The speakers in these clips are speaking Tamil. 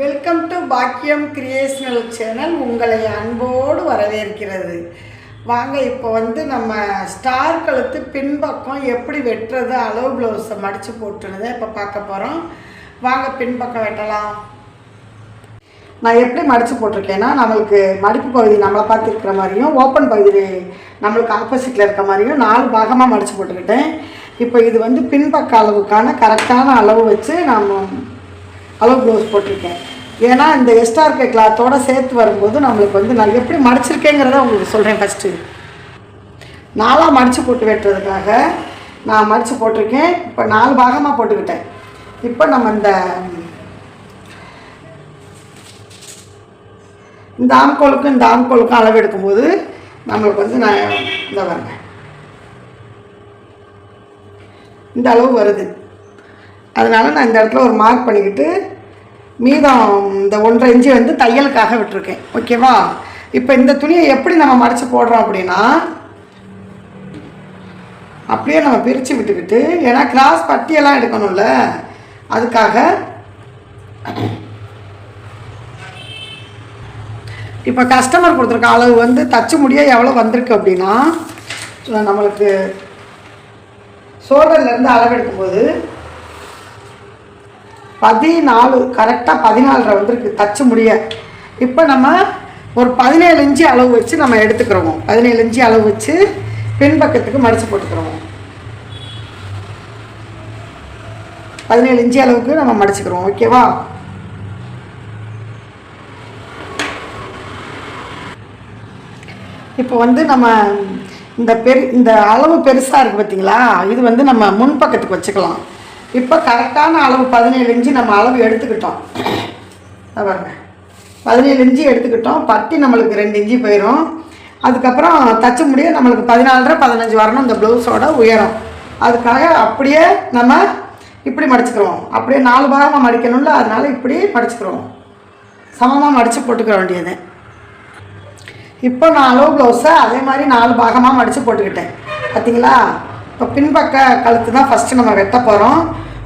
வெல்கம் டு பாக்கியம் கிரியேஷனல் சேனல். உங்களை அன்போடு வரவேற்கிறது. வாங்க, இப்போ நம்ம ஸ்டார் கழுத்து பின்பக்கம் எப்படி வெட்டுறது, அளவு ப்ளவுஸை மடித்து போட்டுனதை இப்போ பார்க்க போகிறோம். வாங்க பின்பக்கம் வெட்டலாம். நான் எப்படி மடித்து போட்டிருக்கேன்னா, நம்மளுக்கு மடிப்பு பகுதி நம்மளை பார்த்து இருக்கிற மாதிரியும், ஓப்பன் பகுதி நம்மளுக்கு ஆப்போசிட்டில் இருக்க மாதிரியும் 4 பாகமாக மடித்து போட்டுக்கிட்டேன். இப்போ இது பின்பக்க அளவுக்கான கரெக்டான அளவு வச்சு நான் அளவு ப்ளவுஸ் போட்டிருக்கேன். ஏன்னா இந்த எக்ஸ்ட்ரா இருக்க கிளாத்தோடு சேர்த்து வரும்போது நம்மளுக்கு நான் எப்படி மடிச்சிருக்கேங்கிறத உங்களுக்கு சொல்கிறேன். ஃபஸ்ட்டு 4ஆக மடித்து போட்டு வெட்டுறதுக்காக நான் மடித்து போட்டிருக்கேன். இப்போ 4 பாகமாக போட்டுக்கிட்டேன். இப்போ நம்ம இந்த ஆம்கோலுக்கும் இந்த ஆம்கோலுக்கும் அளவு எடுக்கும்போது நம்மளுக்கு நான் இந்த வரேன், இந்த அளவு வருது. அதனால் நான் இந்த இடத்துல ஒரு மார்க் பண்ணிக்கிட்டு மீதம் இந்த 1.5 இன்ச்சு தையலுக்காக விட்டுருக்கேன். ஓகேவா? இப்போ இந்த துணியை எப்படி நம்ம மடித்து போடுறோம் அப்படின்னா, அப்படியே நம்ம பிரித்து விட்டுக்கிட்டு, ஏன்னா கிராஸ் பட்டியெல்லாம் எடுக்கணும்ல, அதுக்காக இப்போ கஸ்டமர் கொடுத்துருக்க அளவு தச்சு முடிய எவ்வளோ வந்திருக்கு அப்படின்னா, நம்மளுக்கு ஷோல்டர்லேருந்து அளவு எடுக்கும்போது 14, கரெக்டாக 14 வந்திருக்கு தச்சு முடிய. இப்போ நம்ம ஒரு 17 இன்ச்சு அளவு வச்சு நம்ம எடுத்துக்கிறோம். 17 இன்ச்சு அளவு வச்சு பின்பக்கத்துக்கு மடித்து போட்டுக்கிறோம். 17 இன்ச்சு அளவுக்கு நம்ம மடிச்சுக்கிறோம். ஓகேவா? இப்போ நம்ம இந்த அளவு பெருசாக இருக்குது பார்த்தீங்களா, இது நம்ம முன்பக்கத்துக்கு வச்சுக்கலாம். இப்போ கரெக்டான அளவு 17 இன்ச்சு நம்ம அளவு எடுத்துக்கிட்டோம். பாருங்க, 17 இன்ச்சு எடுத்துக்கிட்டோம். பட்டி நம்மளுக்கு 2 இன்ச்சு போயிடும். அதுக்கப்புறம் தச்சு முடிய நம்மளுக்கு 14, 15 வரணும் இந்த ப்ளவுஸோட உயரம். அதுக்காக அப்படியே நம்ம இப்படி மடிச்சுக்கிறோம். அப்படியே 4 பாகமாக மடிக்கணும்ல, அதனால் இப்படி மடிச்சுக்கிறோம். சமமாக மடித்து போட்டுக்க வேண்டியது. இப்போ நான் அளவு ப்ளவுஸை அதே மாதிரி 4 பாகமாக மடித்து போட்டுக்கிட்டேன். பார்த்தீங்களா? இப்போ பின்பக்க கழுத்து தான் ஃபஸ்ட்டு நம்ம வெட்ட போகிறோம்.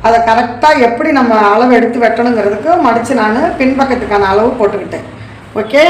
அதை கரெக்டாக எப்படி நம்ம அளவு எடுத்து வெட்டணுங்கிறதுக்கு மடித்து நான் பின்பக்கத்துக்கான அளவு போட்டுக்கிட்டேன். ஓகே?